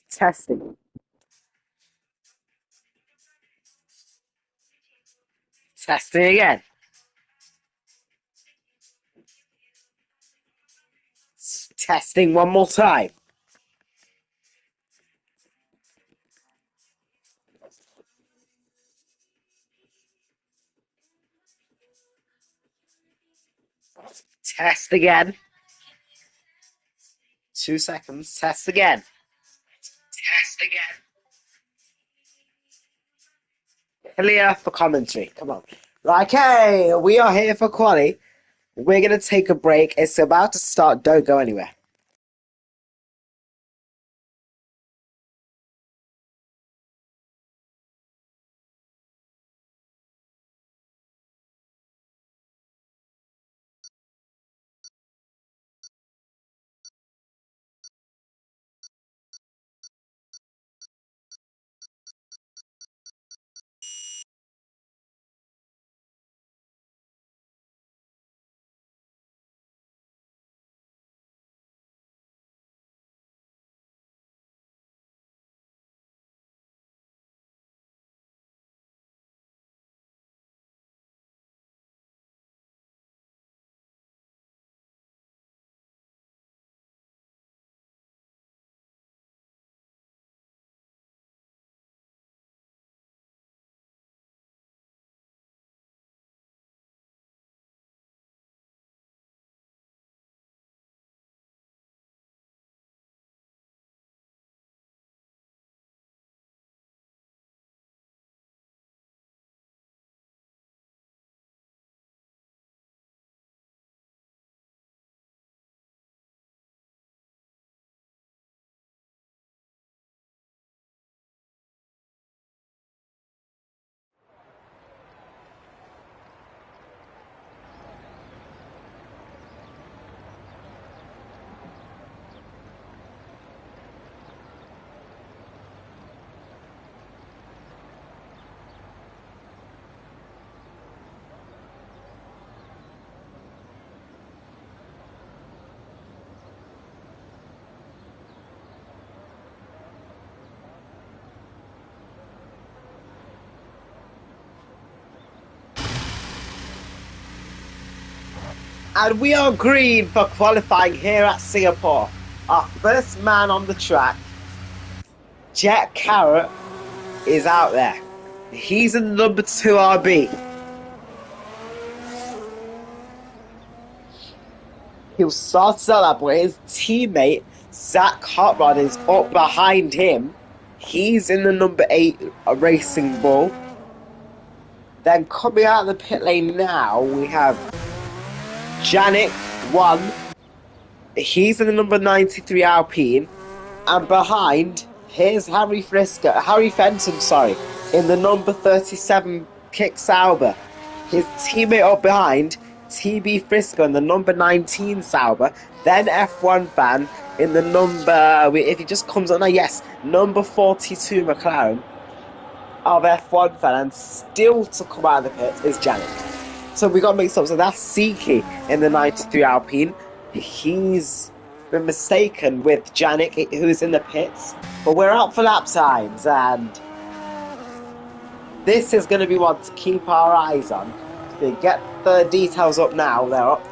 Testing. Testing again. Testing one more time. Test again. 2 seconds. Test again. Test again. Clear for commentary. Come on. Okay, we are here for quali. We're going to take a break. It's about to start. Don't go anywhere. And we are green for qualifying here at Singapore. Our first man on the track, Jet Carrot, is out there. He's in number 2 RB. He'll start out that way. His teammate, Zach Hotrod, is up behind him. He's in the number 8 Racing Bull. Then coming out of the pit lane now, we have Janik 1. He's in the number 93 Alpine. And behind, here's Harry Fenton, in the number 37 Kick Sauber. His teammate up behind, TB Frisco in the number 19 Sauber. Then F1 fan in the number, if he just comes on there, yes, number 42 McLaren of F1 fan. And still to come out of the pit is Janik. So we got to mix up. So that's Siki in the 93 Alpine. He's been mistaken with Janik, who's in the pits. But we're out for lap times, and this is going to be one to keep our eyes on. So get the details up now. They're up.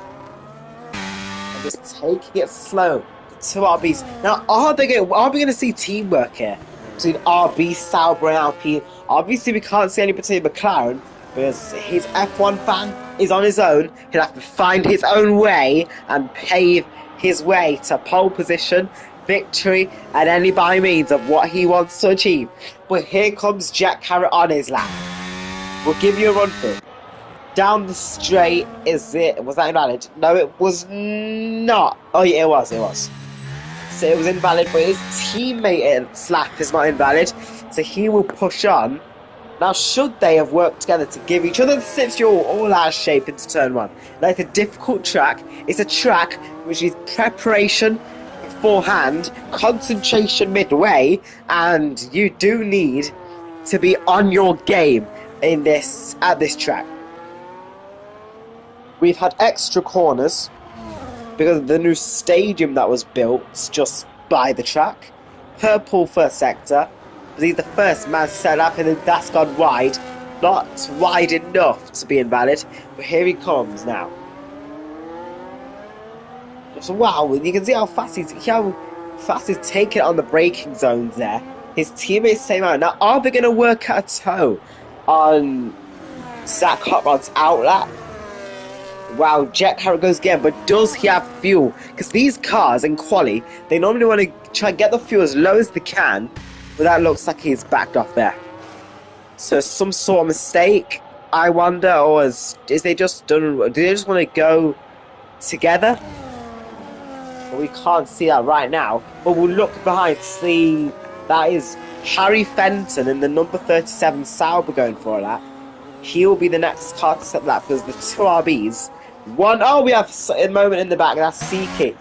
And just taking it slow. Two RBs. Now, are we going to see teamwork here between RB, Sauber, and Alpine? Obviously, we can't see any between McLaren, because his F1 fan is on his own. He'll have to find his own way and pave his way to pole position, victory, and any by means of what he wants to achieve. But here comes Jack Carrot on his lap. We'll give you a run through. Down the straight, was that invalid? No, it was not. Oh yeah, it was. So it was invalid, but his teammate lap is not invalid, so he will push on. Now, should they have worked together to give each other the slipstream, you're all out of shape into turn 1. Now, it's a difficult track. It's a track which is preparation beforehand, concentration midway, and you do need to be on your game at this track. We've had extra corners because of the new stadium that was built just by the track. purple first sector. But he's the first man set up, and then that's gone wide. Not wide enough to be invalid, but here he comes now. So wow, you can see how fast he's taking it on the braking zones there. His teammates same out. Now, are they going to work out a toe on Zach Hot Rod's outlap? Wow, Jack Harrett goes again, but does he have fuel? Because these cars in quali, they normally want to try and get the fuel as low as they can, but that looks like he's backed off there. So some sort of mistake, I wonder, or is they just done? Do they just want to go together? But we can't see that right now. But we'll look behind to see that is Harry Fenton in the number 37 Sauber going for that. He'll be the next car to set that because the two RBs. We have a moment in the back. That's Siki.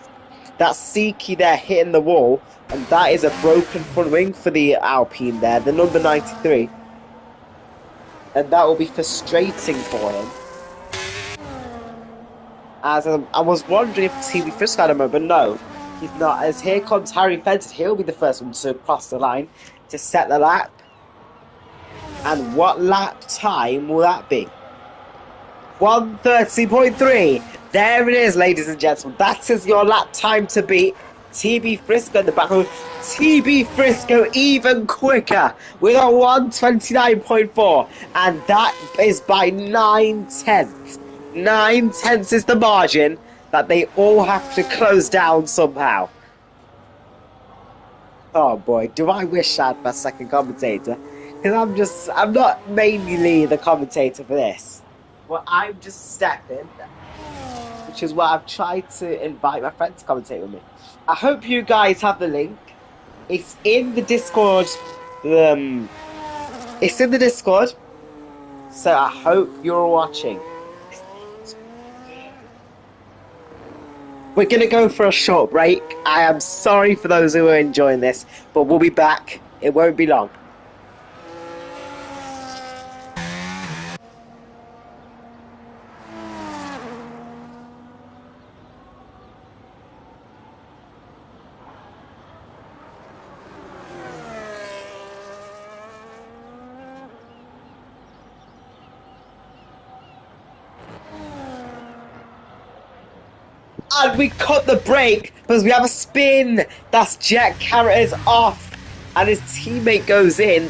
That's Siki there hitting the wall. And that is a broken front wing for the Alpine there, the number 93. And that will be frustrating for him. As I was wondering if TV Frisk had a moment, but no, he's not. As here comes Harry Fenton, he'll be the first one to cross the line to set the lap. And what lap time will that be? 1:30.3. There it is, ladies and gentlemen. That is your lap time to beat. TB Frisco in the back. TB Frisco even quicker with a 1:29.4. And that is by 9/10. 9/10 is the margin that they all have to close down somehow. Oh boy, do I wish I had my second commentator. Because I'm not mainly the commentator for this. Well, I'm just stepping, which is why I've tried to invite my friend to commentate with me. I hope you guys have the link. It's in the Discord. It's in the Discord. So I hope you're watching. We're going to go for a short break. I am sorry for those who are enjoying this, but we'll be back. It won't be long. And we cut the brake because we have a spin. That's Jack Carrot is off. And his teammate goes in.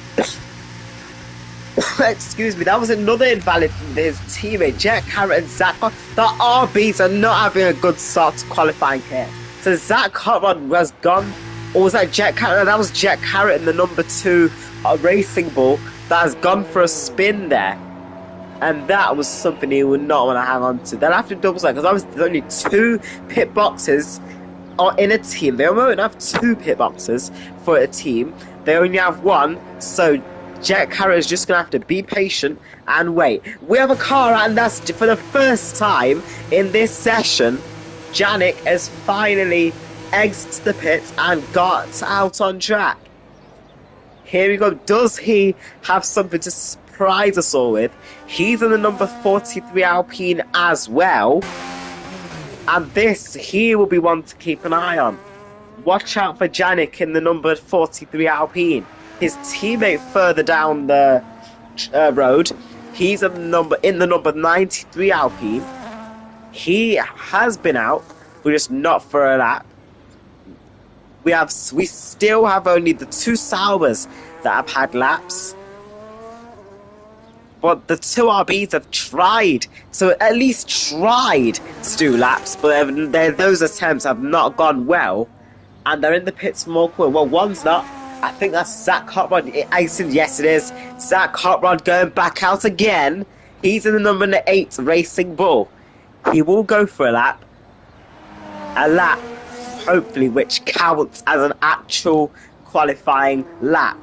Excuse me, that was another invalid from his teammate. Jack Carrot and Zach. The RBs are not having a good start to qualifying here. So Zach Hotman was gone. Or was that Jack Carrot? That was Jack Carrot in the number 2 Racing Ball that has gone for a spin there. And that was something he would not want to hang on to. They'll have to double check because there's only 2 pit boxes in a team. They won't have 2 pit boxes for a team. They only have 1. So Jack Harrow is just going to have to be patient and wait. We have a car out, and that's for the first time in this session. Janik has finally exited the pit and got out on track. Here we go. Does he have something to surprise us all with? He's in the number 43 Alpine as well. And this, he will be one to keep an eye on. Watch out for Janik in the number 43 Alpine. His teammate further down the road, he's in the number 93 Alpine. He has been out, but just not for a lap. We still have only the 2 Saubers that have had laps. But the 2 RBs have tried, so at least tried to do laps, but those attempts have not gone well. And they're in the pits more quick. Well, one's not. I think that's Zach Hotrod. Yes, it is. Zach Hotrod going back out again. He's in the number 8 Racing Bull. He will go for a lap. A lap, hopefully, which counts as an actual qualifying lap.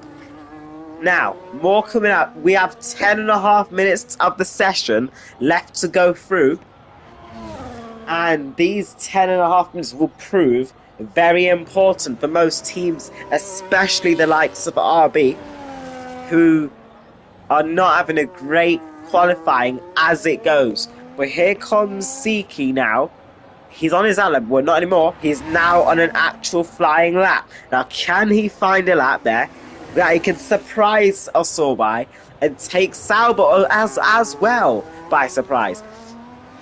Now, more coming up. We have 10.5 minutes of the session left to go through. And these 10.5 minutes will prove very important for most teams, especially the likes of RB, who are not having a great qualifying as it goes. But here comes Siki now. He's on his lap, well, not anymore. He's now on an actual flying lap. Now, can he find a lap there that he can surprise us all by and take Sauber as well by surprise?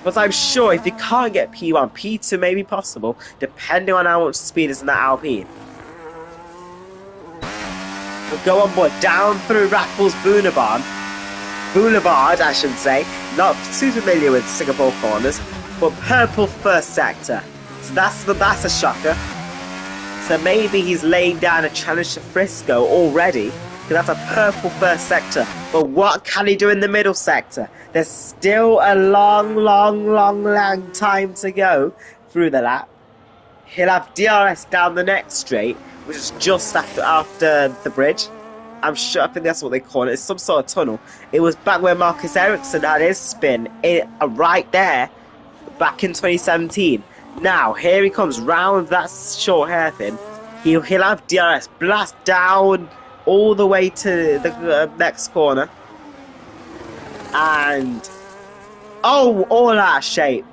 But I'm sure if he can't get P1, P2 may be possible, depending on how much speed is in that Alpine. We'll go on board down through Raffles Boulevard, I should say. Not too familiar with Singapore corners, but purple first sector. So that's a shocker. So maybe he's laying down a challenge to Frisco already, because that's a purple first sector. But what can he do in the middle sector? There's still a long time to go through the lap. He'll have DRS down the next straight, which is just after the bridge. I think that's what they call it. It's some sort of tunnel. It was back where Marcus Ericsson had his spin, right there, back in 2017. Now, here he comes round that short hairpin. He'll have DRS blast down all the way to the next corner. And, oh, all out of shape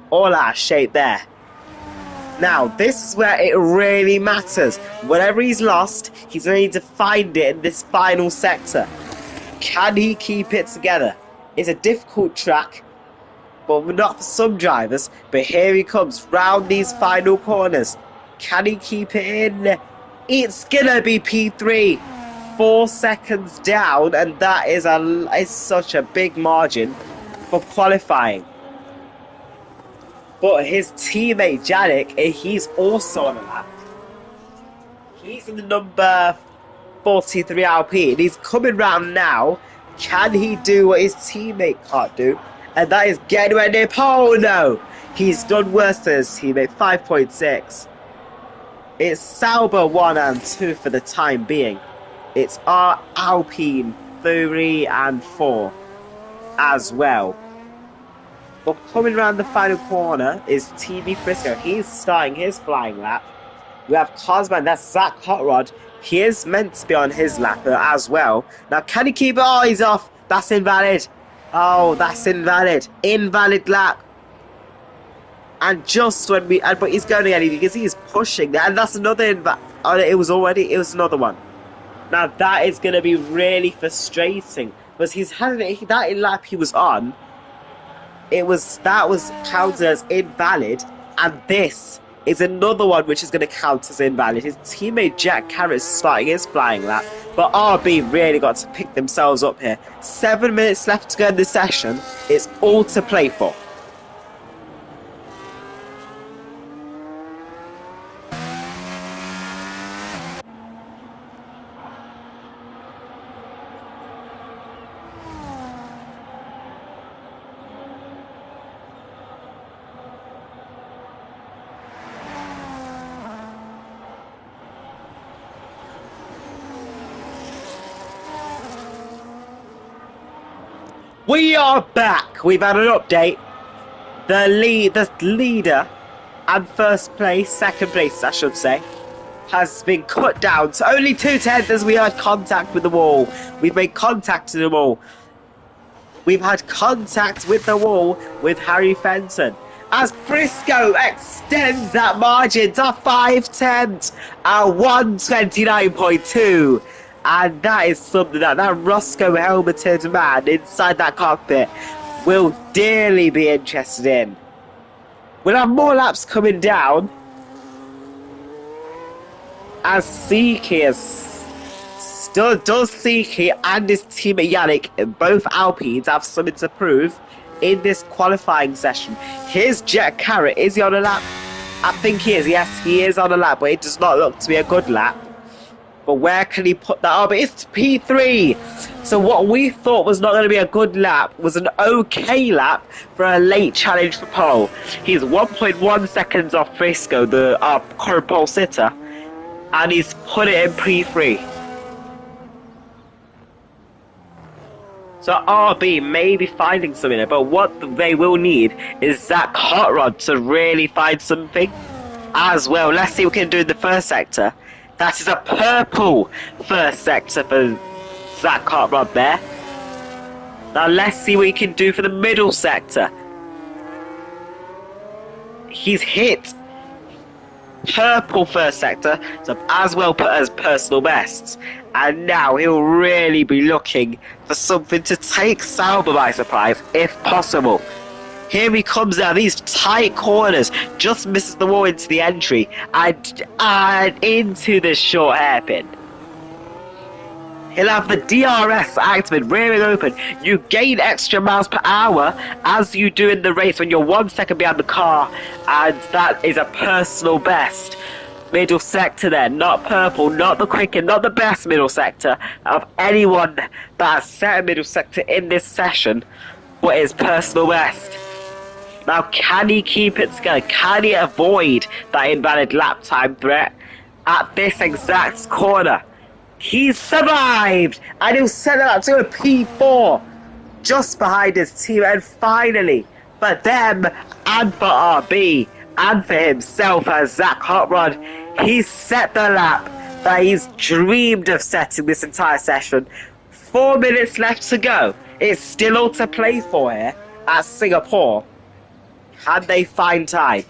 there. Now, this is where it really matters. Whatever he's lost, he's going to need to find it in this final sector. Can he keep it together? It's a difficult track, but not for some drivers. But here he comes, round these final corners. Can he keep it in? It's going to be P3. 4 seconds down, and that is such a big margin for qualifying. But his teammate Janik, he's also on a lap. He's in the number 43 Alpine. He's coming round now. Can he do what his teammate can't do? And that is get anywhere near pole. No, he's done worse than his teammate. 5.6. It's Sauber 1 and 2 for the time being. It's our Alpine 3 and 4 as well. But coming around the final corner is TV Frisco. He's starting his flying lap. We have Cosman, that's Zach Hotrod. He is meant to be on his lap as well. Now, can he keep it? Oh, he's off. That's invalid. Oh, that's invalid. Invalid lap. And just when but he's going again because he's pushing there. And that's another oh, it was another one. Now, that is going to be really frustrating. Because he's had that lap he was on. That was counted as invalid, and this is another one which is going to count as invalid. His teammate Jack Carrot's starting his flying lap, but RB really got to pick themselves up here. 7 minutes left to go in the session. It's all to play for. We are back. We've had an update. The leader and second place, I should say, has been cut down to only 2/10 as we had contact with the wall. We've made contact to the wall. We've had contact with the wall with Harry Fenton. As Frisco extends that margin to 5/10 at 129.2. And that is something that Roscoe helmeted man inside that cockpit will dearly be interested in. We'll have more laps coming down as Siki does Siki and his teammate Yannick, both Alpines, have something to prove in this qualifying session. Here's Jet Carrot. Is he on a lap? I think he is. Yes, he is on a lap, but it does not look to be a good lap. But where can he put that? Oh, but it's P3. So what we thought was not going to be a good lap was an okay lap for a late challenge for pole. He's 1.1 seconds off Frisco, our current pole sitter, and he's put it in P3. So RB may be finding something there, but what they will need is Zach Hotrod to really find something as well. Let's see what we can do in the first sector. That is a purple first sector for Zach Hotrod there. Now let's see what he can do for the middle sector. he's hit purple first sector, so as well as personal bests. And now he'll really be looking for something to take Sauber by surprise, if possible. Here he comes now, these tight corners, just misses the wall into the entry, and into the short hairpin. He'll have the DRS activated, rearing open. You gain extra miles per hour as you do in the race when you're 1 second behind the car, and that is a personal best. Middle sector there, not purple, not the quickest, not the best middle sector of anyone that has set a middle sector in this session, but is personal best. Now, can he keep it together? Can he avoid that invalid lap time threat at this exact corner? He's survived! And he'll set it up to a P4 just behind his team. And finally, for them and for RB and for himself as Zach Hot Rod, he's set the lap that he's dreamed of setting this entire session. 4 minutes left to go. It's still all to play for here at Singapore. Can they find time?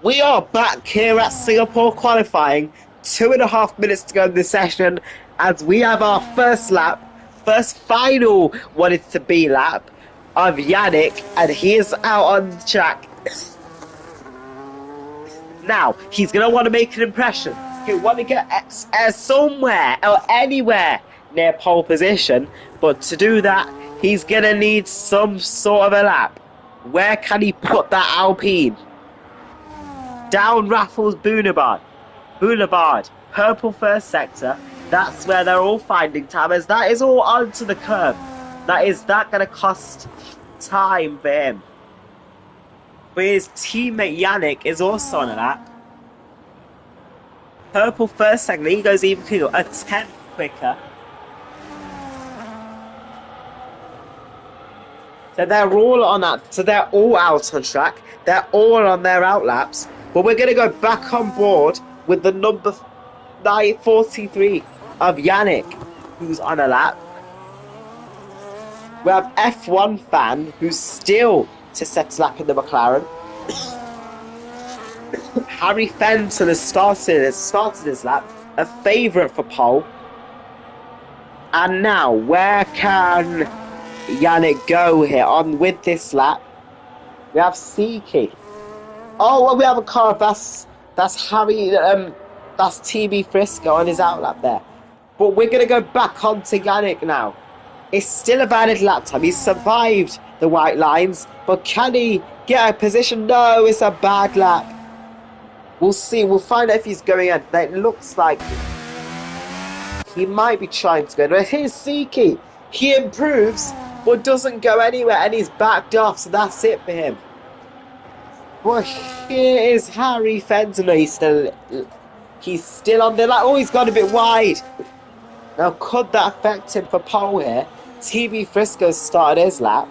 We are back here at Singapore qualifying. 2.5 minutes to go in this session as we have our first lap, first final wanted to be lap of Yannick, and he is out on the track. Now, he's going to want to make an impression. He'll want to get somewhere or anywhere near pole position, but to do that, he's going to need some sort of a lap. Where can he put that Alpine? Down Raffles Boulevard, purple first sector. That's where they're all finding time, as that is all onto the curb. That going to cost time for him. But his teammate Yannick is also on a lap. Purple first sector, he goes even quicker, a 10th quicker. So they're all on that. So they're all out on track. They're all on their outlaps. But we're going to go back on board with the number 943 of Yannick, who's on a lap. We have F1 fan, who's still to set a lap in the McLaren. Harry Fenton has started his lap, a favourite for pole. And now, where can Yannick go here on with this lap? We have Siki. Oh, well, we have a car. That's Harry. That's TB Frisco on his outlap there. But we're gonna go back onto Yannick now. It's still a valid lap time. He's survived the white lines, but can he get a position? No, it's a bad lap. We'll see. We'll find out if he's going in. It looks like he might be trying to go. But here's Siki. He improves, but doesn't go anywhere, and he's backed off. So that's it for him. Well, here is Harry Fenton. He's still on the lap. Oh, he's got a bit wide. Now, could that affect him for pole here? TB Frisco started his lap.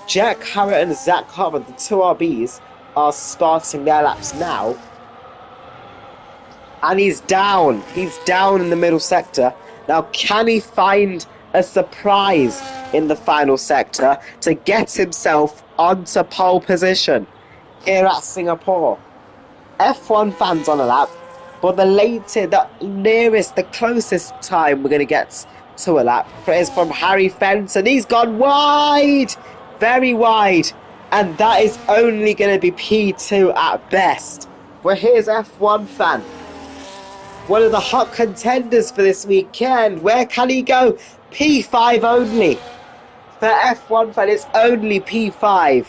Jack Harrett and Zach Harmon, the two RBs, are starting their laps now. And he's down. He's down in the middle sector. Now, can he find a surprise in the final sector to get himself onto pole position here at Singapore? F1 fans on a lap, but the nearest, the closest time we're going to get to a lap is from Harry Fenton. He's gone wide, very wide, and that is only going to be P2 at best. But here's F1 fan, one of the hot contenders for this weekend. Where can he go? P5 only. For F1 fan, it's only P5.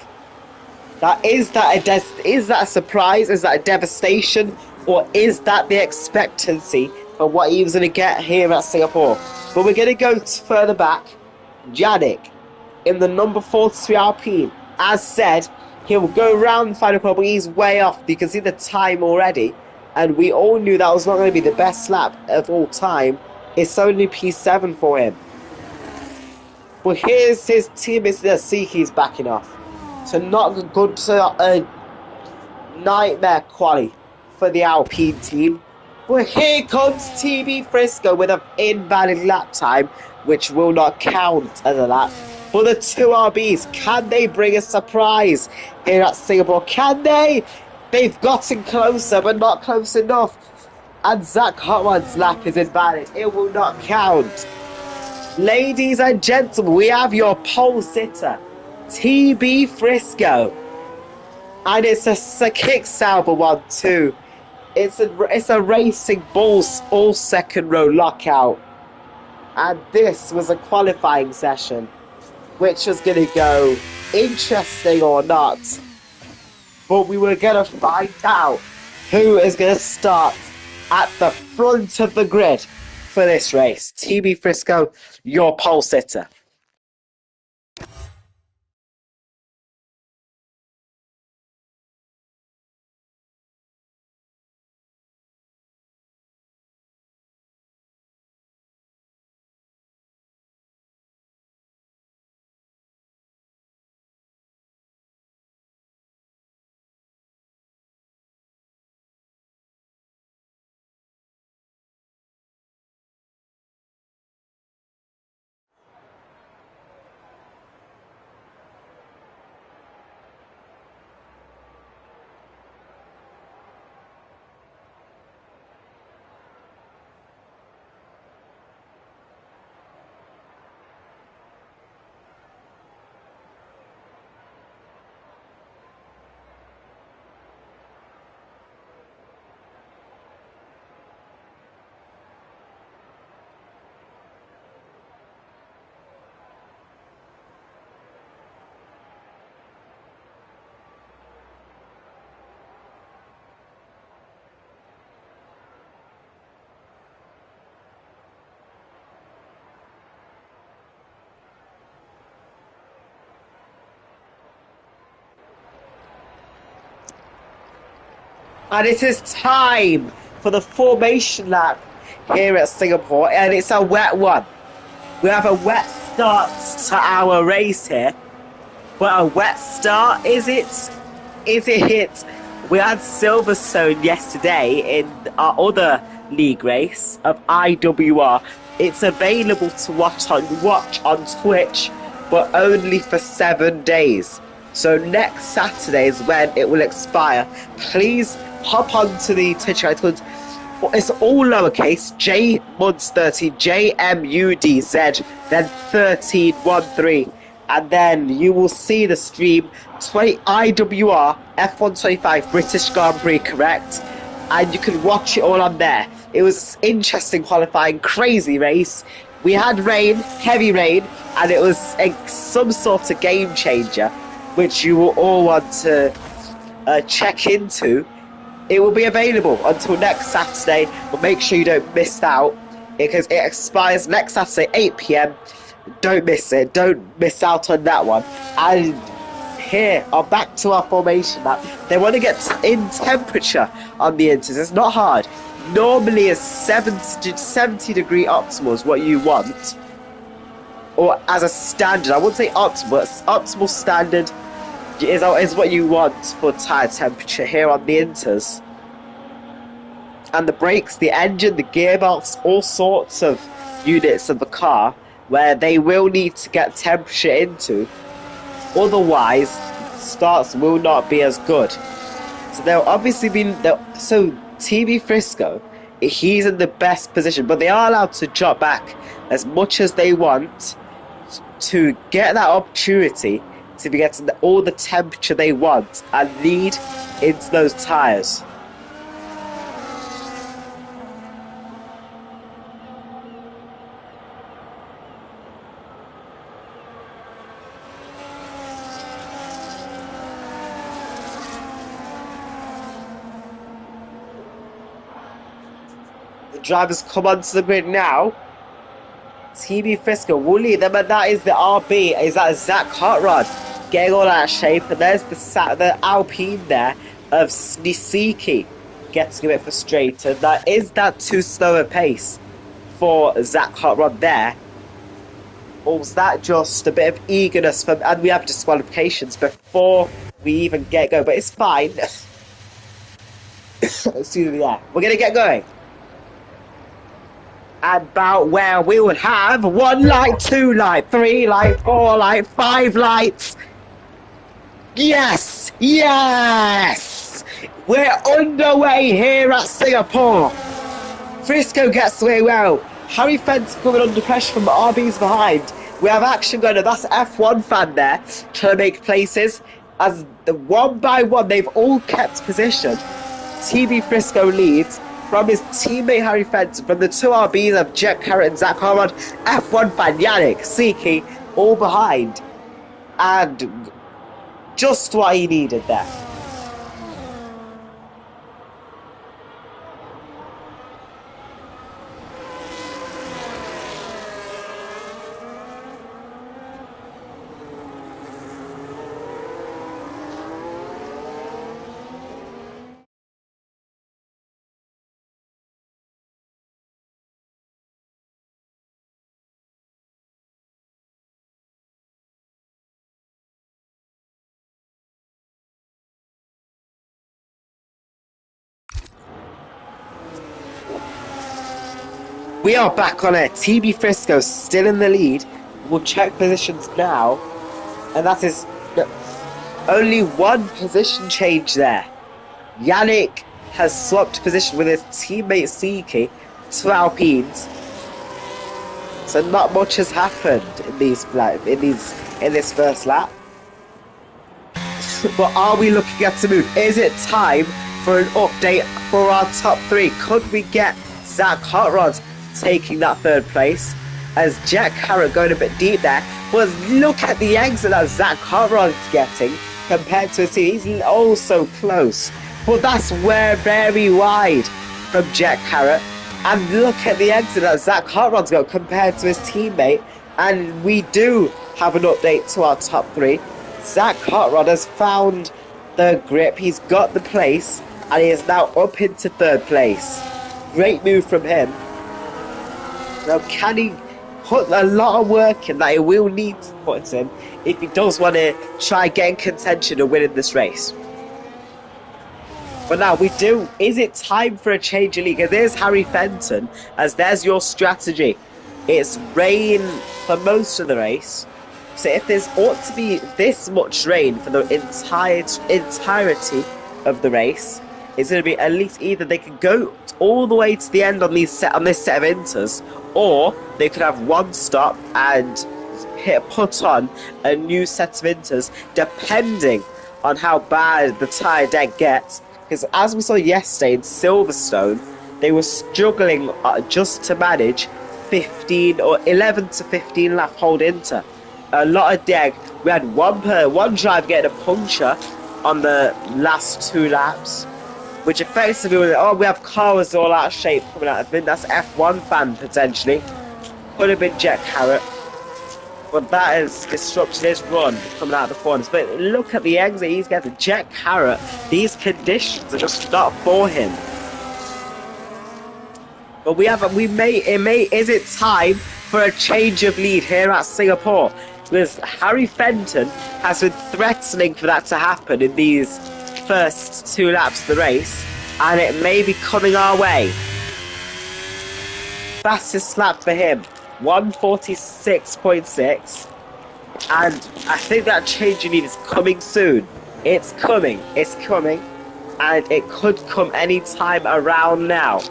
Is that a surprise? Is that a devastation? Or is that the expectancy for what he was going to get here at Singapore? But we're going to go further back. Yannick in the number 43 Alpine. As said, he'll go around the final pole, but he's way off. You can see the time already. And we all knew that was not going to be the best lap of all time. It's only P7 for him. But here's his teammate, Siki's backing off. So not good to a nightmare quali for the Alpine team. But here comes TB Frisco with an invalid lap time, which will not count as a lap. For the two RBs, can they bring a surprise here at Singapore? Can they? They've gotten closer, but not close enough. And Zach Hotman's lap is invalid. It will not count. Ladies and gentlemen, we have your pole sitter, TB Frisco. And it's a kick Sauber one too. It's a Racing Bulls all second row lockout. And this was a qualifying session, which was going to go interesting or not. But we were going to find out who is going to start at the front of the grid for this race. TB Frisco, your pole sitter. And it is time for the formation lap here at Singapore, and it's a wet one. We have a wet start to our race here. But a wet start, is it? Is it hit? We had Silverstone yesterday in our other league race of IWR. It's available to watch on Twitch, but only for 7 days. So next Saturday is when it will expire. Please hop onto the Twitch account. It's all lowercase, JMUDZ13, JMUDZ, then 1313. And then you will see the stream, IWR F125 British Grand Prix, correct? And you can watch it all on there. It was interesting qualifying, crazy race. We had rain, heavy rain, and it was some sort of game changer, which you will all want to check into. It will be available until next Saturday, but make sure you don't miss out, because it expires next Saturday, 8 PM. Don't miss it. Don't miss out on that one. And here, back to our formation lap. They want to get in temperature on the inters. It's not hard. Normally, a 70 degree optimal is what you want. Or as a standard. I wouldn't say optimal, but optimal standard. is what you want for tire temperature here on the Inters. And the brakes, the engine, the gearbox, all sorts of units of the car where they will need to get temperature into. Otherwise, starts will not be as good. So they'll obviously be so TV Frisco, he's in the best position, but they are allowed to drop back as much as they want to get that opportunity to be getting all the temperature they want and lead into those tyres. The drivers come onto the grid now. TV Frisco will lead them, and that is the RB. Is that Zach Hotrod getting all out of shape? And there's the Alpine there of Nisiki getting a bit frustrated. That is that too slow a pace for Zach Hotrod there. Or was that just a bit of eagerness from? And we have disqualifications before we even get going, but it's fine. Excuse me, yeah, we're gonna get going. About where we would have 1 light, 2 light, 3 light, 4 light, 5 lights. Yes! Yes! We're underway here at Singapore. Frisco gets away well. Harry Fenton coming under pressure from RB's behind. We have action going on. That's F1 fan there trying to make places. As the one by one, they've all kept position. TV Frisco leads from his teammate Harry Fenton, from the two RBs of Jack Carrot and Zach Harmon, F1 fan Yannick Siki, all behind. And just what he needed there. We are back on it. TB Frisco still in the lead. We'll check positions now. And that is only one position change there. Yannick has swapped position with his teammate Siki to Alpines. So not much has happened in this first lap. But are we looking at to move? Is it time for an update for our top 3? Could we get Zach Hotrod taking that 3rd place, as Jack Harrod going a bit deep there? But look at the exit that Zach Hotrod is getting compared to his team. He's also close, but that's very wide from Jack Harrod. And look at the exit that Zach Hotrod's got compared to his teammate. And we do have an update to our top 3. Zach Hotrod has found the grip, he's got the place, and he is now up into 3rd place. Great move from him. Now, can he put a lot of work in that he will need to put in if he does want to try and get in contention and win in this race? But now we do. Is it time for a change of league? And there's Harry Fenton, as there's your strategy. It's rain for most of the race. So if there's ought to be this much rain for the entirety of the race, it's going to be at least either they can go all the way to the end on this set of inters, or they could have one stop and put on a new set of inters, depending on how bad the tyre deck gets. Because as we saw yesterday in Silverstone, they were struggling just to manage 15 or 11 to 15 lap hold inter. A lot of deck. We had one driver getting a puncture on the last 2 laps, which effectively was, we have cars all out of shape coming out. I think that's F1 fan potentially. Could have been Jack Harrod, but that has disrupted his run coming out of the corners. But look at the exit he's getting. Jack Harrod, these conditions are just not for him. But is it time for a change of lead here at Singapore? Because Harry Fenton has been threatening for that to happen in these first 2 laps of the race, and it may be coming our way. Fastest lap for him, 1:46.6, and I think that change you need is coming soon. It's coming, and it could come any time around now.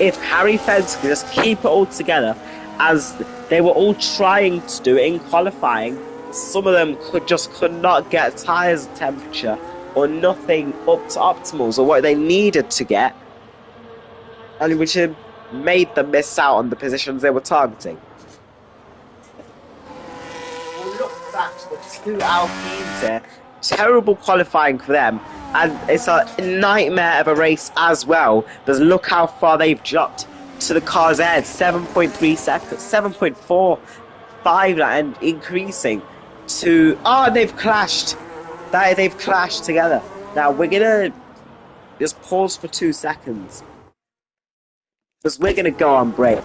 If Harry Fenton can just keep it all together, as they were all trying to do in qualifying, some of them could not get tyres temperature or nothing up to optimals or what they needed to get, and which made them miss out on the positions they were targeting. We'll look back to the 2 Alpines here. Terrible qualifying for them, and it's a nightmare of a race as well, because look how far they've dropped to the car's head. 7.3 seconds, 7.45, and increasing to... Oh, they've clashed. They've clashed together. Now, we're going to just pause for 2 seconds, because we're going to go on break.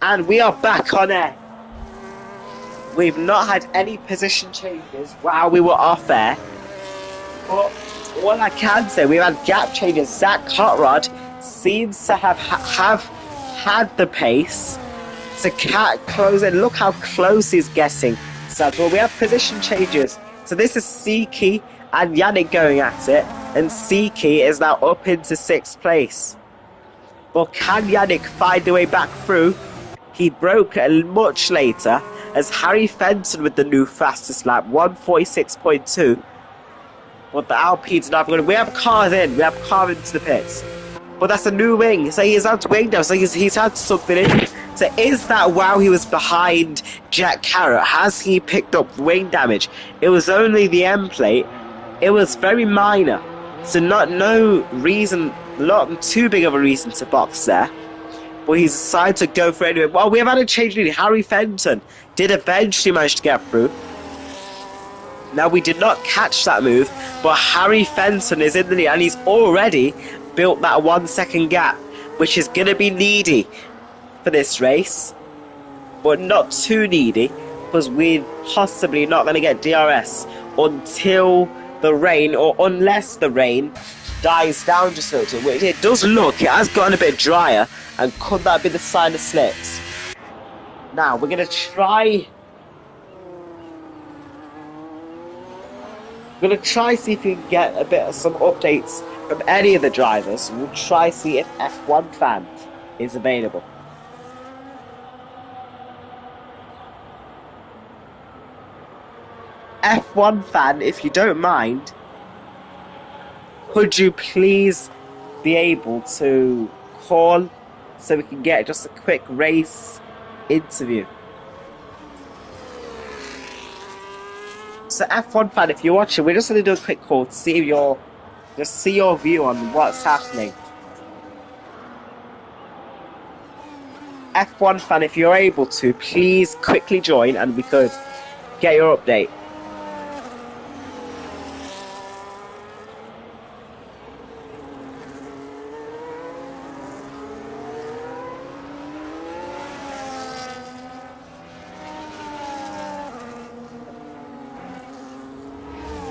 And we are back on air. We've not had any position changes while we were off air. But what I can say, we've had gap changes. Zach Hotrod seems to have had the pace to close in. Look how close he's getting. So well, we have position changes. So this is Siki and Yannick going at it. And Siki is now up into 6th place. But can Yannick find a way back through? He broke much later as Harry Fenton with the new fastest lap, 1:46.2. But the Alpines are not going to... We have cars in. We have cars into the pits. But that's a new wing. So he's out wing now. So he's had something in. So is that while he was behind Jack Carrot? Has he picked up wing damage? It was only the end plate. It was very minor. So not too big of a reason to box there. But he's decided to go for it anyway. Well, we have had a change lead. Harry Fenton did eventually manage to get through. Now, we did not catch that move, but Harry Fenton is in the lead, and he's already built that 1 second gap, which is going to be needy for this race, but not too needy, because we're possibly not going to get DRS until the rain, or unless the rain dies down just a little, which it does look, it has gotten a bit drier, and could that be the sign of slicks? Now, we're going to try... We're going to try see if we can get a bit of some updates from any of the drivers. We'll try see if F1 Fan is available. F1 Fan, if you don't mind, could you please be able to call so we can get just a quick race interview? So F1 Fan, if you're watching, we're just going to do a quick call to see your view on what's happening. F1 Fan, if you're able to, please quickly join and we could get your update.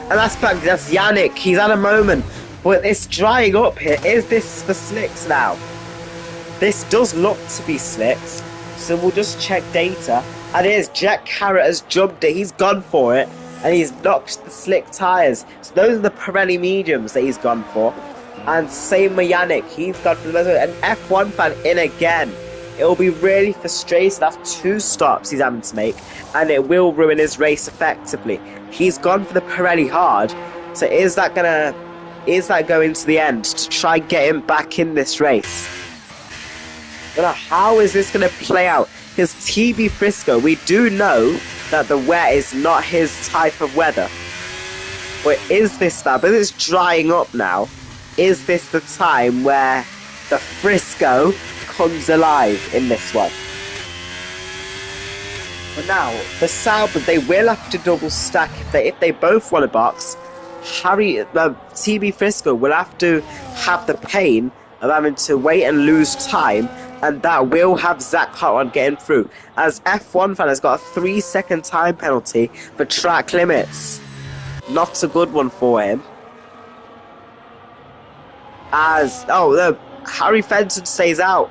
And that's Yannick. He's had a moment. But it's drying up here. Is this for slicks now? This does look to be slicks. So we'll just check data. And it is. Jack Carrot has jumped it. He's gone for it. And he's knocked the slick tyres. So those are the Pirelli mediums that he's gone for. And same with Yannick. He's gone for an F1 Fan in again. It will be really frustrating. That's 2 stops he's having to make. And it will ruin his race effectively. He's gone for the Pirelli hard. So is that going to the end to try and get him back in this race? But how is this going to play out? Because TB Frisco, we do know that the wet is not his type of weather. But is this that? But it's drying up now. Is this the time where the Frisco comes alive in this one? But now, the Sauber, they will have to double stack if they both want a box. TB Frisco will have to have the pain of having to wait and lose time, and that will have Zach Hartwell getting through, as F1 fan has got a 3-second time penalty for track limits. Not a good one for him. Harry Fenton stays out.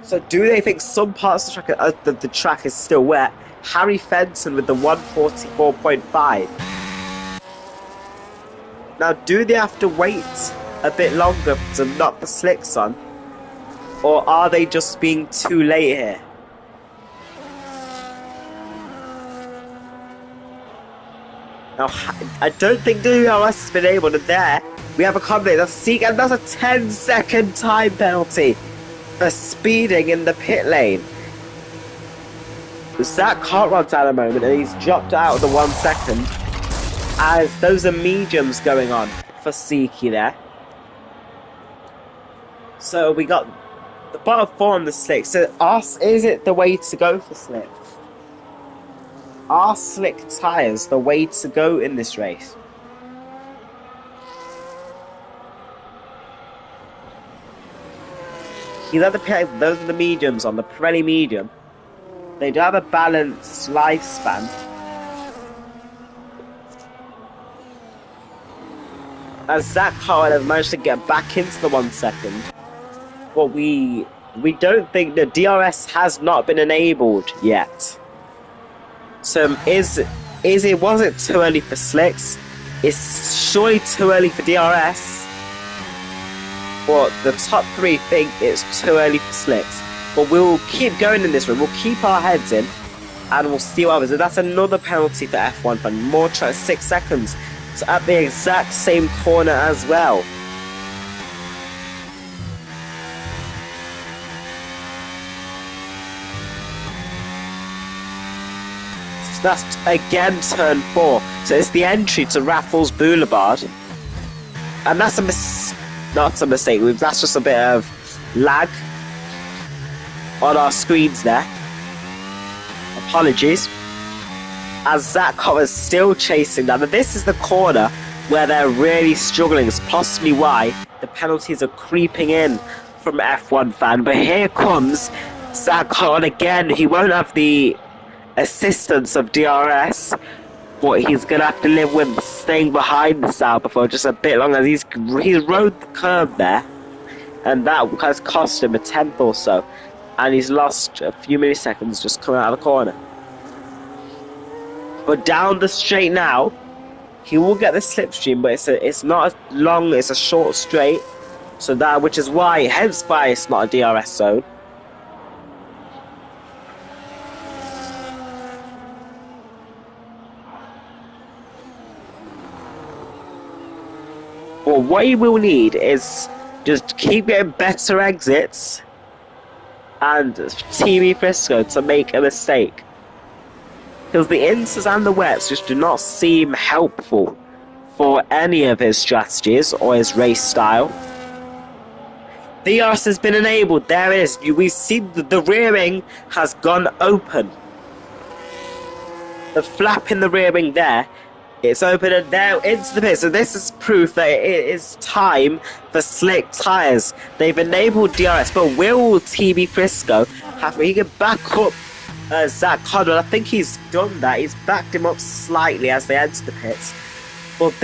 So do they think some parts of the track is still wet? Harry Fenton with the 144.5. Now, do they have to wait a bit longer to knock the slicks on? Or are they just being too late here? Now, I don't think DRS has been able to there. We have a combination of Seek, and that's a 10-second time penalty for speeding in the pit lane. Zach Cartwright's at a moment, and he's dropped out of the 1 second, as those are mediums going on for Siki there. So we got the bottom 4 on the slick. So is it the way to go for slick? Are slick tyres the way to go in this race? Those are the mediums on the Pirelli medium. They do have a balanced lifespan. As Zach Howard has managed to get back into the 1 second, but we don't think the DRS has not been enabled yet. So was it too early for slicks? It's surely too early for DRS. But the top 3 think it's too early for slicks. But we'll keep going in this room. We'll keep our heads in, and we'll see what happens. And that's another penalty for F1 for more 6 seconds. So at the exact same corner as well. So that's again turn 4. So it's the entry to Raffles Boulevard. And that's not a mistake. That's just a bit of lag on our screens there. Apologies. As Zach Howard is still chasing them. And this is the corner where they're really struggling. It's possibly why the penalties are creeping in from F1 fan. But here comes Zach Howard again. He won't have the assistance of DRS, but he's going to have to live with staying behind the Sauber for just a bit longer. He's rode the curb there, and that has cost him a 10th or so. And he's lost a few milliseconds just coming out of the corner. But down the straight now, he will get the slipstream, but it's not as long, it's a short straight. So which is why, hence why it's not a DRS zone. But what you will need is just keep getting better exits and TV Frisco to make a mistake. Because the inters and the wets just do not seem helpful for any of his strategies or his race style. DRS has been enabled. There it is. We see the rear wing has gone open. The flap in the rear wing there, it's open and now into the pit. So this is proof that it is time for slick tyres. They've enabled DRS, but will TB Frisco he can back up Zach Conrad? I think he's done that. He's backed him up slightly as they enter the pits. But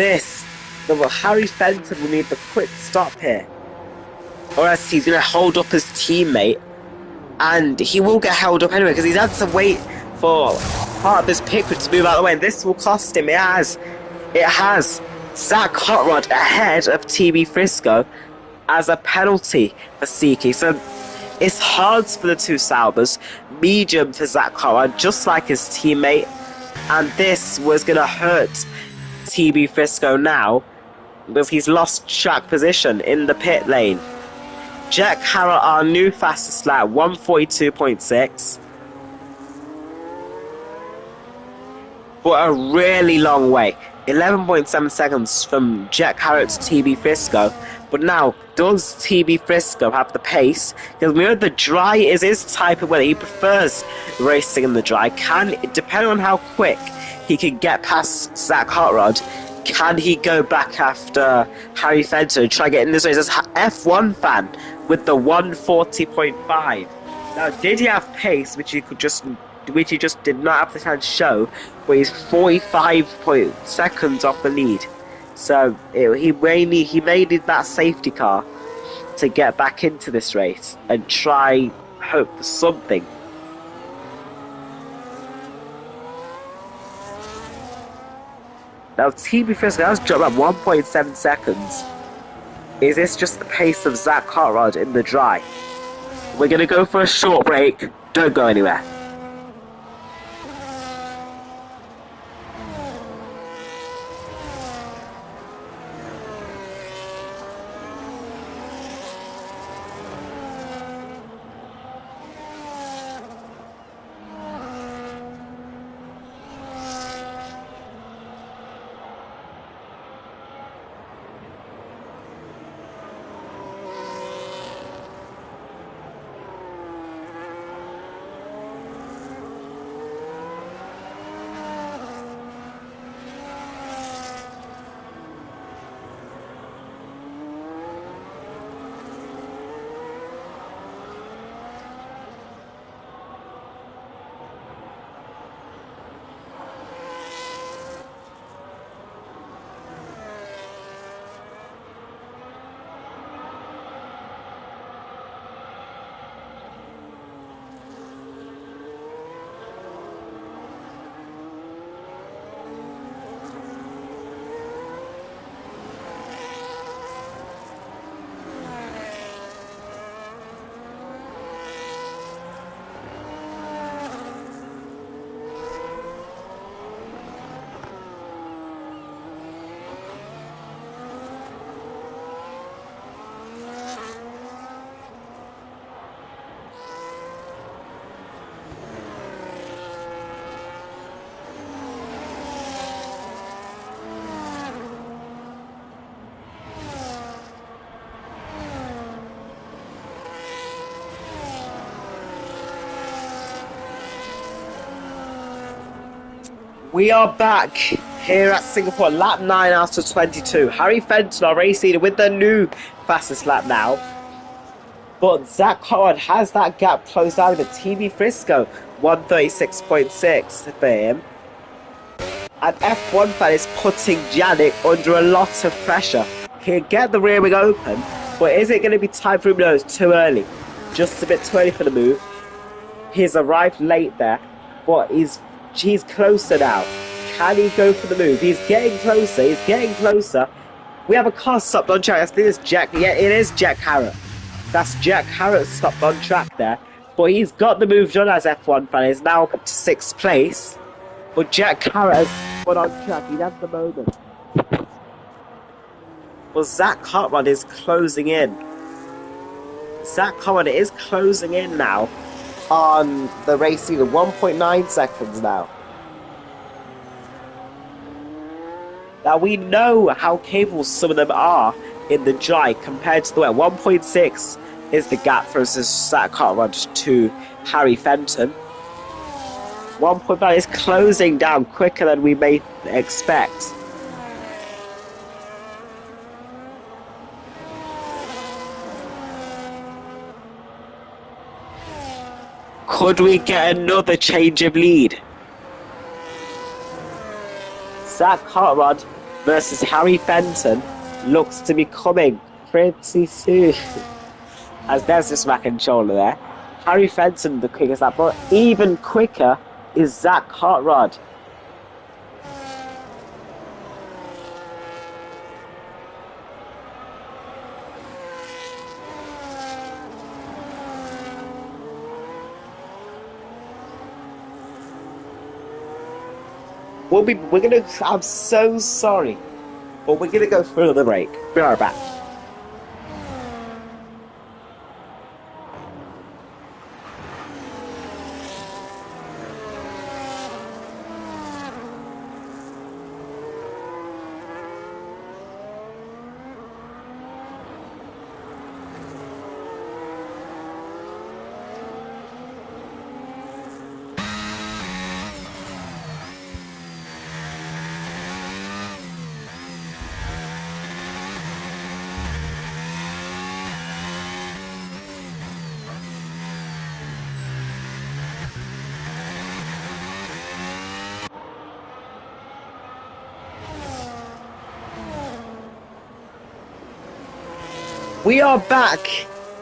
Harry Fenton will need the quick stop here, or else he's going to hold up his teammate, and he will get held up anyway because he's had to wait for part of his pit to move out of the way, and this will cost him. It has Zach Hotrod ahead of TB Frisco as a penalty for Siki. So it's hard for the two Saubers, medium for Zach Hotrod, just like his teammate, and this was going to hurt TB Frisco now because he's lost track position in the pit lane. Jack Harrell, our new fastest lap, 142.6. But a really long way. 11.7 seconds from Jack Harrell to TB Frisco. But now, does TB Frisco have the pace? Because we know the dry is his type of weather. He prefers racing in the dry. Depending on how quick he can get past Zach Hartrod, can he go back after Harry Fenton and try getting this race as F1 fan with the 140.5? Now, did he have pace, which he just did not have the chance to show, but he's 45 seconds off the lead. So he may need that safety car to get back into this race and try hope for something. Now TB Frisco has dropped at 1.7 seconds. Is this just the pace of Zach Hartrod in the dry? We're going to go for a short break. Don't go anywhere. We are back here at Singapore, lap 9 out of 22. Harry Fenton, our race leader, with the new fastest lap now. But Zach Hartrod has that gap closed down with TB Frisco, 136.6 for him. And F1 fan is putting Yannick under a lot of pressure. He'll get the rear wing open, but is it going to be time for him? No, it's too early. Just a bit too early for the move. He's arrived late there, but he's closer now. Can he go for the move? He's getting closer. He's getting closer. We have a car stopped on track. I think it's Jack. Yeah, it is Jack Harrott. That's Jack Harrott stopped on track there. But he's got the move done as F1 fan. He's now up to 6th place. But Jack Harrott has put on track. He has the moment. Well, Zach Hartrod is closing in. Zach Hartrod is closing in now on the race leader. 1.9 seconds now. Now we know how capable some of them are in the dry compared to the wet. 1.6 is the gap for Zach Hartrod to Harry Fenton. 1.9 is closing down quicker than we may expect. Could we get another change of lead? Zach Hartrod versus Harry Fenton looks to be coming pretty soon. As there's this back and shoulder there. Harry Fenton the quickest lap, but even quicker is Zach Hartrod. I'm so sorry, but we're gonna go for another break. Be right back. we are back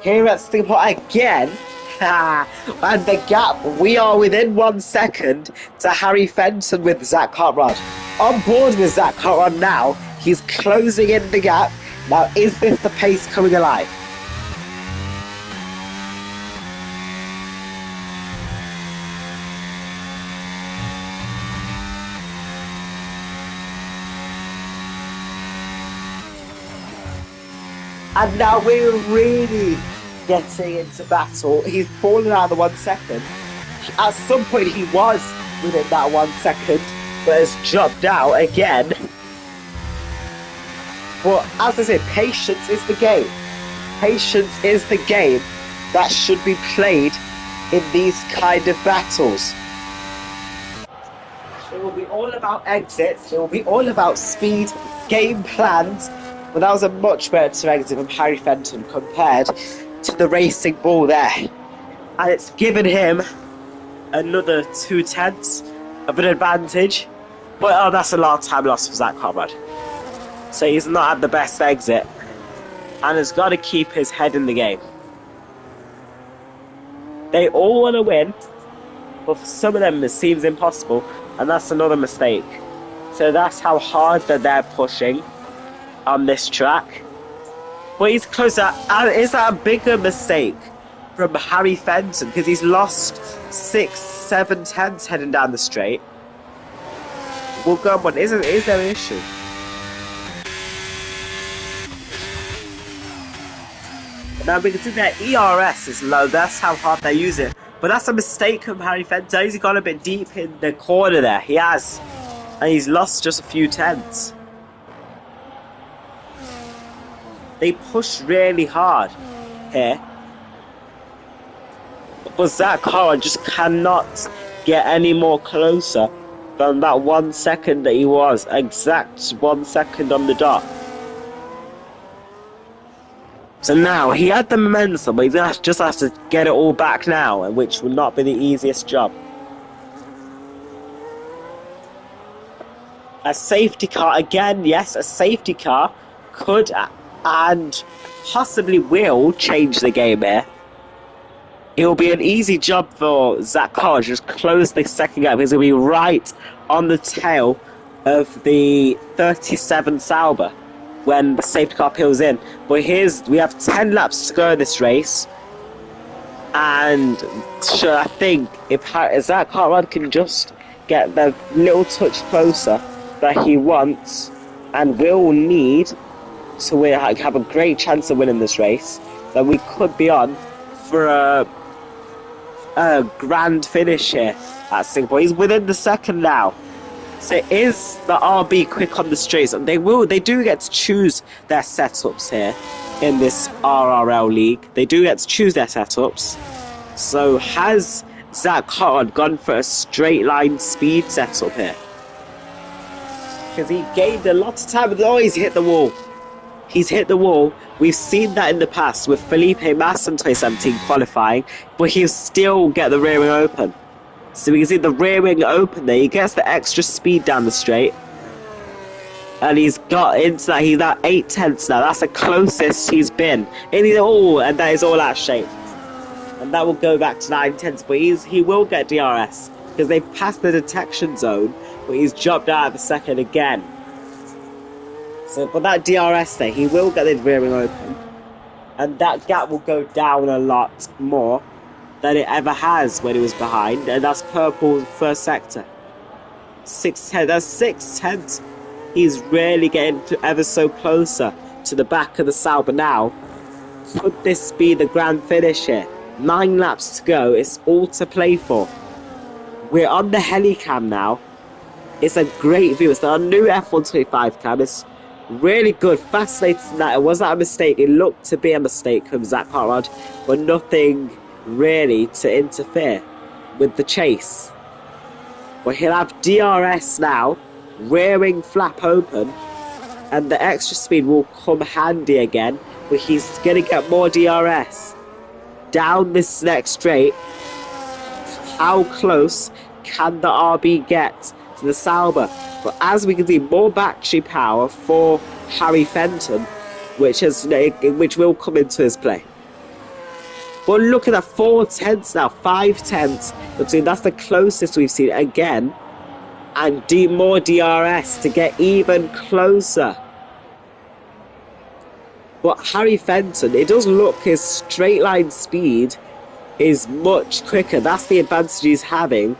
here at Singapore again. And the gap, we are within 1 second to Harry Fenton with Zach Cartwright. On board with Zach Cartwright now. He's closing in the gap. Now, is this the pace coming alive? And now we're really getting into battle. He's fallen out of the 1 second. At some point he was within that 1 second, but has dropped out again. But as I said, patience is the game. Patience is the game that should be played in these kind of battles. It will be all about exits. It will be all about speed, game plans. But that was a much better exit from Harry Fenton compared to the racing ball there. And it's given him another 2/10 of an advantage. But that's a lot of time lost for Zach Conrad. So he's not had the best exit. And has got to keep his head in the game. They all want to win. But for some of them it seems impossible. And that's another mistake. So that's how hard that they're pushing on this track. But he's closer. Is that a bigger mistake from Harry Fenton? Because he's lost 6, 7 tenths heading down the straight. We'll go on. Is there an issue? Now we can see their ERS is low. That's how hard they use it. But that's a mistake from Harry Fenton. He's gone a bit deep in the corner there. He has. And he's lost just a few tenths. They push really hard here. But Zach Conrad just cannot get any more closer than that 1 second that he was. Exact 1 second on the dot. So now, he had the momentum, but he just has to get it all back now, which will not be the easiest job. A safety car, again, yes, a safety car could and possibly will change the game here. It will be an easy job for Zach Carr to just close the second gap, because he'll be right on the tail of the 37 Sauber when the safety car peels in. But we have 10 laps to go in this race, and so I think if Zach Cartwright can just get the little touch closer that he wants and will need to win, have a great chance of winning this race, then we could be on for a grand finish here at Singapore. He's within the second now. So is the RB quick on the straights? And they do get to choose their setups here in this RRL league. They do get to choose their setups. So has Zach Cartwright gone for a straight line speed setup here? Because he gained a lot of time, but he's hit the wall. He's hit the wall. We've seen that in the past with Felipe Massa in 2017 qualifying, but he'll still get the rear wing open. So we can see the rear wing open there. He gets the extra speed down the straight. And he's got into that. He's at 8 tenths now. That's the closest he's been. And that is all out of shape. And that will go back to 9 tenths. But he will get DRS, because they've passed the detection zone, but he's dropped out of the second again. So for that DRS there, he will get the rear wing open. And that gap will go down a lot more than it ever has when he was behind. And that's Purple's first sector. 6 tenths. That's 6 tenths. He's really getting ever so closer to the back of the Sauber now. Could this be the grand finish here? 9 laps to go. It's all to play for. We're on the Helicam now. It's a great view. It's our new F125 cam. It's really good. Fascinating that it wasn't a mistake. It looked to be a mistake from Zach Cartwright, but nothing really to interfere with the chase. But he'll have DRS now, rear wing flap open, and the extra speed will come handy again, but he's going to get more DRS. Down this next straight, how close can the RB get to the Sauber? But as we can see, more battery power for Harry Fenton, which will come into his play. But look at that, 4 tenths now, 5 tenths between. That's the closest we've seen again, and more DRS to get even closer. But Harry Fenton, it does look his straight line speed is much quicker. That's the advantage he's having.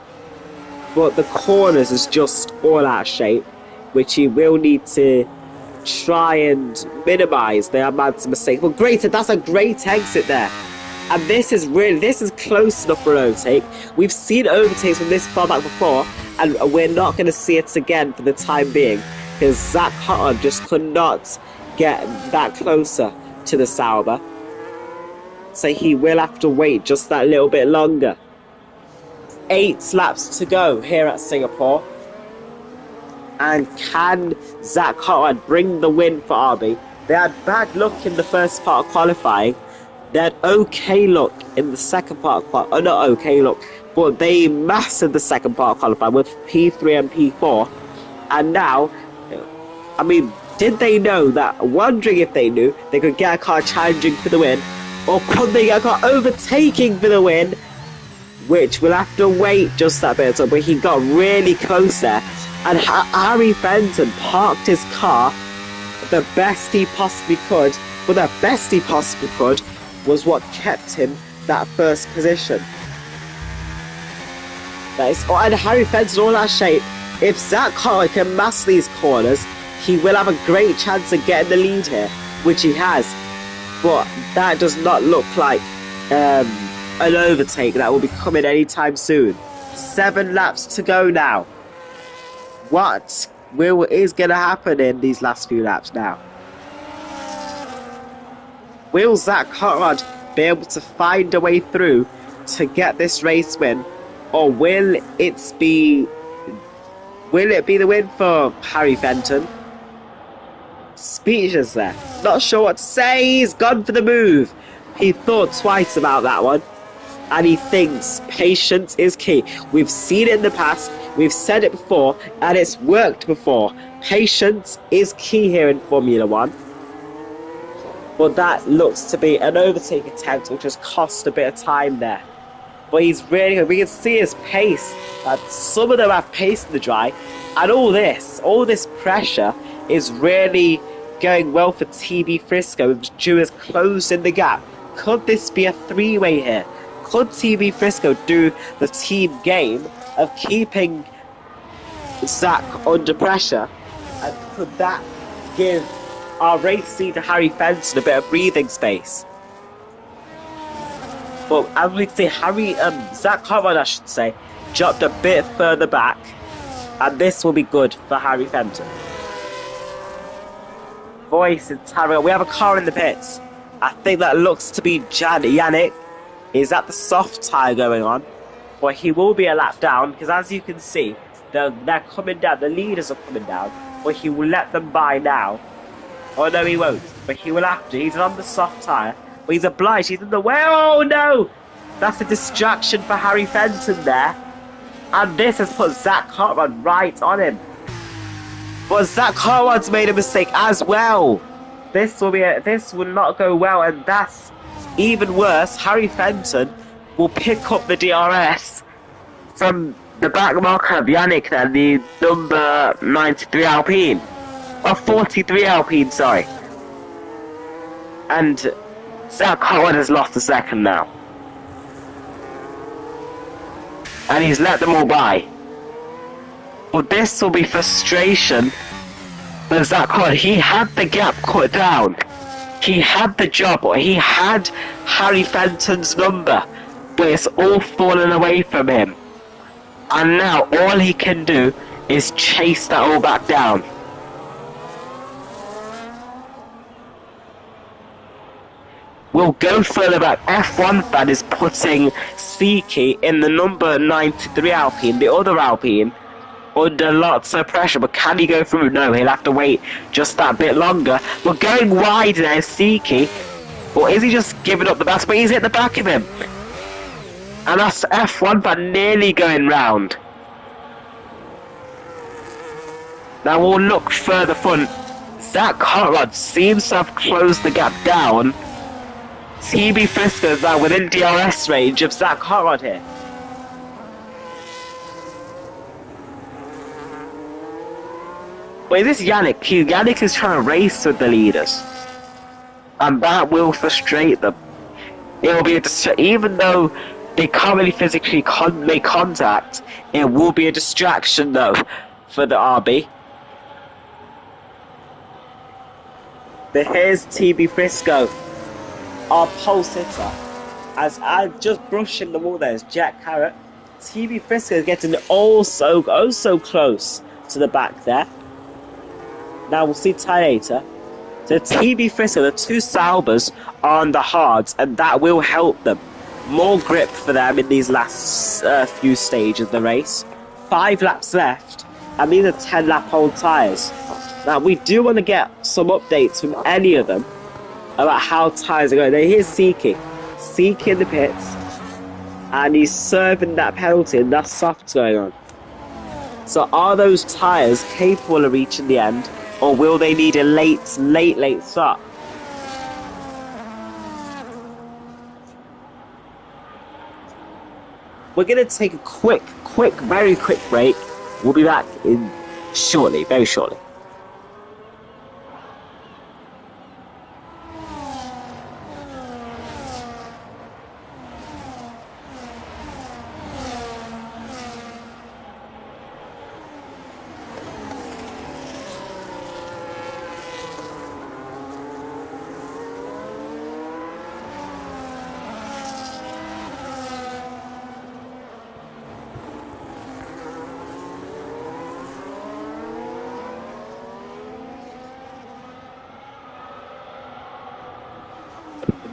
But the corners is just all out of shape, which he will need to try and minimise the amount of mistakes. But great, that's a great exit there. And this is close enough for an overtake. We've seen overtakes from this far back before, and we're not going to see it again for the time being, because Zach Hutton just could not get that closer to the Sauber. So he will have to wait just that little bit longer. 8 laps to go here at Singapore. And can Zach Hutton bring the win for RB? They had bad luck in the first part of qualifying. They had okay luck in the second part of qualifying. Not okay luck, but they mastered the second part of qualifying with P3 and P4. And now, I mean, did they know that? Wondering if they knew they could get a car challenging for the win, or could they get a car overtaking for the win? Which we'll have to wait just that bit of time. But he got really close there, and Harry Fenton parked his car the best he possibly could. But the best he possibly could was what kept him that first position. And Harry Fenton all that shape. If Zach Hutton can master these corners, he will have a great chance of getting the lead here, which he has. But that does not look like an overtake that will be coming anytime soon. 7 laps to go now. What is going to happen in these last few laps now? Will Zach Hutton be able to find a way through to get this race win, or will it be the win for Harry Fenton? Speechless there. Not sure what to say. He's gone for the move. He thought twice about that one, and he thinks patience is key. We've seen it in the past. We've said it before, and it's worked before. Patience is key here in Formula 1. But that looks to be an overtake attempt, which has cost a bit of time there. But he's really good. We can see his pace. Some of them have pace in the dry. And all this pressure is really going well for TB Frisco, with Jewers closing the gap. Could this be a 3-way here? Could TB Frisco do the team game of keeping Zach under pressure? And could that give our race leader Harry Fenton a bit of breathing space? But as we see, Zach Hutton, I should say, dropped a bit further back, and this will be good for Harry Fenton. Voice and Tyrrell. We have a car in the pits. I think that looks to be Yannick. Is that the soft tyre going on? But he will be a lap down, because as you can see, they're coming down. The leaders are coming down, but he will let them by now. Oh no, he won't. But he will have to. He's on the soft tyre. But he's obliged. He's in the way. Oh no! That's a distraction for Harry Fenton there. And this has put Zach Hutton right on him. But Zach Hutton's made a mistake as well. This will not go well, and that's even worse. Harry Fenton will pick up the DRS from the back marker of Yannick then, the number 93 Alpine. Or 43 Alpine, sorry. And Zach Hutton has lost a second now. And he's let them all by. But this will be frustration for Zach Hutton. He had the gap cut down. He had the job, or he had Harry Fenton's number. But it's all fallen away from him. And now all he can do is chase that all back down. We'll go further back. F1 fan is putting Siki in the number 93 Alpine, the other Alpine, under lots of pressure. But can he go through? No, he'll have to wait just that bit longer. But going wide there is Siki. Or is he just giving up the best? But he's hit the back of him. And that's F1 fan nearly going round. Now we'll look further front. Zach Cartwright seems to have closed the gap down. TB Frisco is now within DRS range of Zach Cartwright here. Wait, this Yannick. Yannick is trying to race with the leaders. And that will frustrate them. It will be even though they can't really physically make contact, it will be a distraction though for the RB. But here's TB Frisco, our pole sitter. As I'm just brushing the wall, there's Jack Carrot. TB Frisco is getting oh so close to the back there. Now we'll see Tynator. So TB Frisco, the two Saubers are on the hards, and that will help them. More grip for them in these last few stages of the race. 5 laps left, and these are 10-lap-old tyres. Now we do want to get some updates from any of them about how tyres are going. Now here's Seeking in the pits, and he's serving that penalty, and that's soft going on. So are those tyres capable of reaching the end? Or will they need a late start? We're going to take a very quick break. We'll be back in very shortly.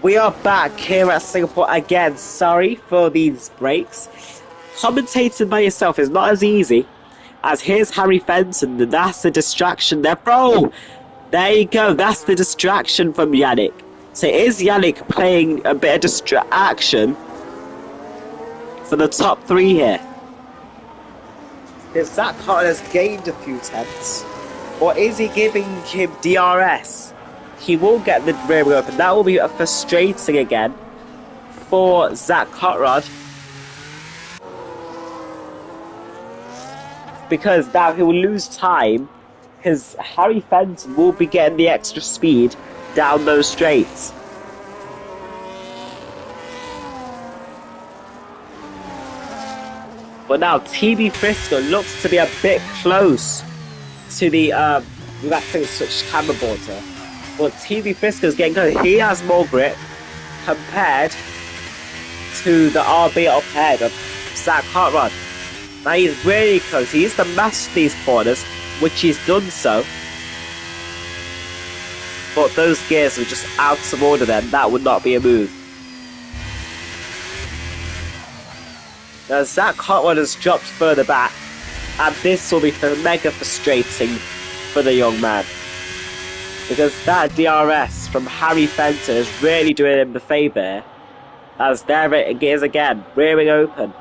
We are back here at Singapore again. Sorry for these breaks. Commentating by yourself is not as easy as here's Harry Fenton, and that's the distraction there. Bro, there you go. That's the distraction from Yannick. So is Yannick playing a bit of distraction for the top 3 here? Is Zach Carter has gained a few tenths, or is he giving him DRS? He will get the rear wheel open. That will be frustrating again for Zach Cotrod, because now he will lose time, because Harry Fenton will be getting the extra speed down those straights. But now TB Frisco looks to be a bit close to the we've actually switched camera boards here. But TB Frisco's getting close. He has more grip compared to the RB up ahead of Zach Cartwright. Now he's really close. He used to master these corners, which he's done so. But those gears were just out of order then. That would not be a move. Now Zach Cartwright has dropped further back, and this will be mega frustrating for the young man. Because that DRS from Harry Fenton is really doing him the favour, as there it is again, rearing open.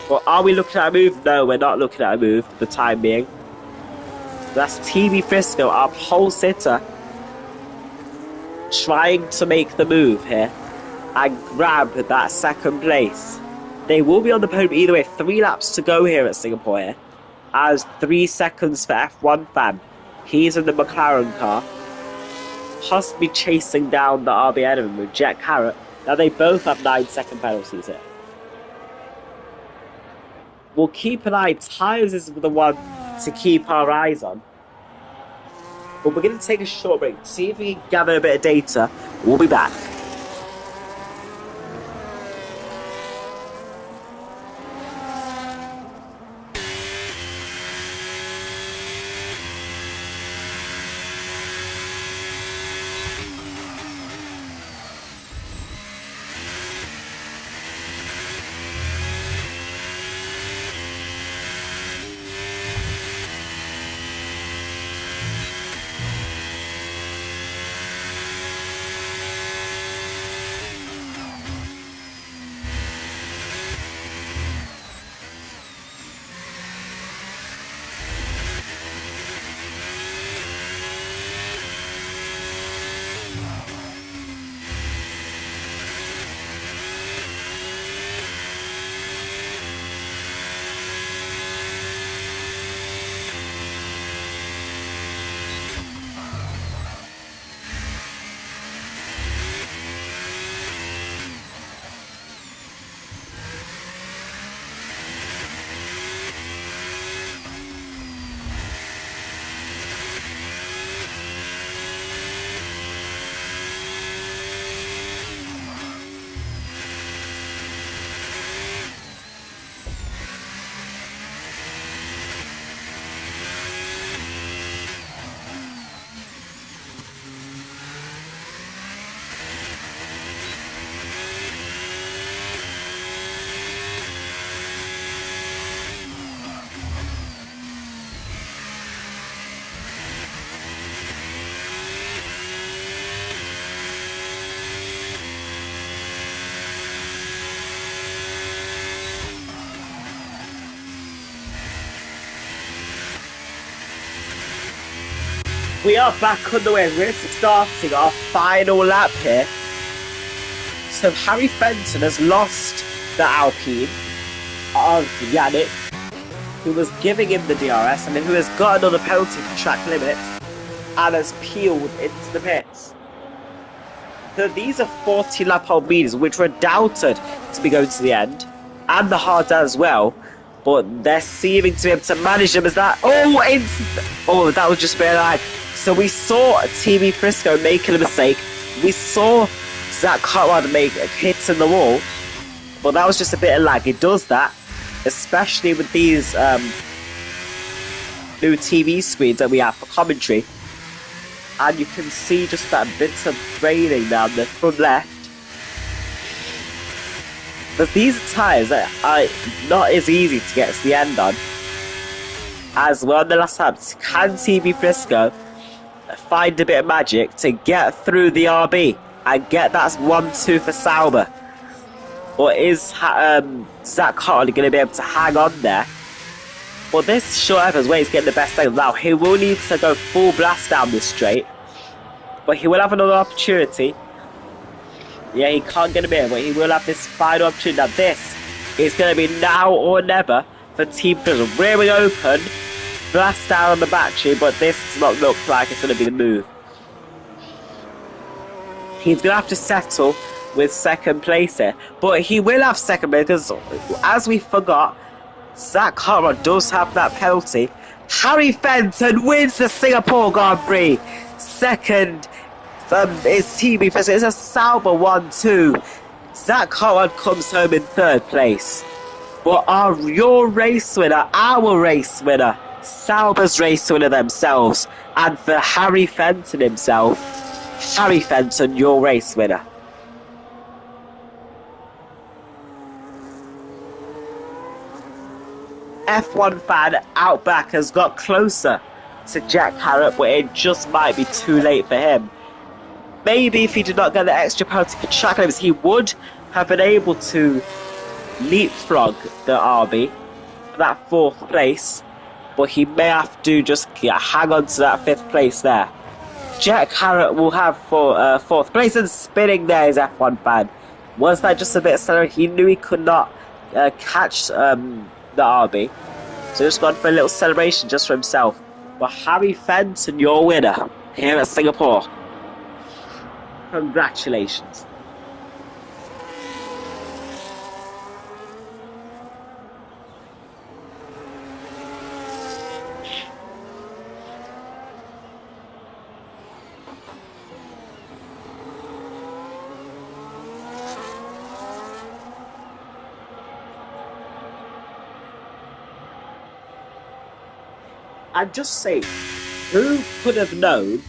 Well, are we looking at a move? No, we're not looking at a move for the time being. That's TB Frisco, our pole sitter, trying to make the move here and grab that second place. They will be on the podium either way. 3 laps to go here at Singapore here. As 3 seconds for F1 fan. He's in the McLaren car, possibly chasing down the RB ahead of him with Jet Carrot. Now they both have 9-second penalties here. We'll keep an eye. Tyres is the one to keep our eyes on. But we're going to take a short break, see if we can gather a bit of data. We'll be back. We are back on the way. We're starting our final lap here. So Harry Fenton has lost the Alpine of Yannick, who was giving him the DRS and who has got another penalty for track limits and has peeled into the pits. So these are 40 lap hole meters, which were doubted to be going to the end, and the hard as well. But they're seeming to be able to manage them as that. Oh, that was just a bit of lag. So we saw TV Frisco making a mistake. We saw Zach Cartwright make hits in the wall, but that was just a bit of lag. It does that, especially with these new TV screens that we have for commentary. And you can see just that bit of training down the front left. But these are tyres that are not as easy to get to the end on as well. The last time, can TV Frisco find a bit of magic to get through the RB and get that 1-2 for Sauber? Or is Zach Hartley going to be able to hang on there? Well, this short Evans way is getting the best angle now. He will need to go full blast down this straight, but he will have another opportunity. Yeah, he can't get him in, but he will have this final opportunity. Now this is going to be now or never for Team Prison. Rearing open, blast down on the battery, but this does not look like it's going to be the move. He's going to have to settle with second place here, but he will have second place because, as we forgot, Zach Hartwright does have that penalty. Harry Fenton wins the Singapore Grand Prix. Second is TV Frisco. It's a Sauber 1-2. Zach Hartwright comes home in third place. But your race winner, our race winner, Sauber's race winner themselves, and for Harry Fenton himself, Harry Fenton, your race winner. F1 fan Outback has got closer to Jack Harrop, but it just might be too late for him. Maybe if he did not get the extra penalty for track limits, he would have been able to leapfrog the RB for that fourth place, but he may have to just hang on to that fifth place there. Jack Harrop will have fourth place, and spinning there is F1 fan. Was that just a bit accelerated? He knew he could not catch the RB, so just gone for a little celebration just for himself. But Harry Fenton, your winner here at Singapore. Congratulations. And just say, who could have known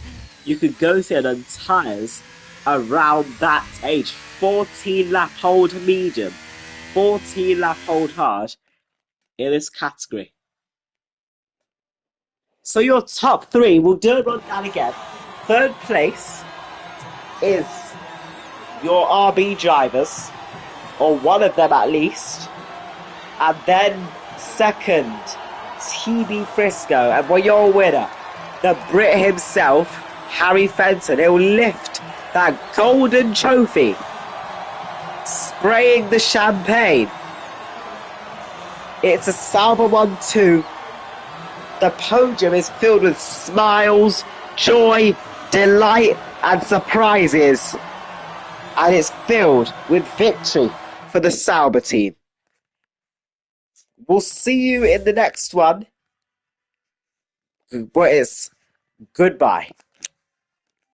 you could go through on tyres around that age? 14 lap hold medium, 14 lap hold hard in this category. So your top three, we'll do it run down again. Third place is your RB drivers, or one of them at least. And then second, TV Frisco, and for your winner, the Brit himself, Harry Fenton. He'll lift that golden trophy, spraying the champagne. It's a Sauber 1-2. The podium is filled with smiles, joy, delight, and surprises, and it's filled with victory for the Sauber team. We'll see you in the next one. But it's goodbye.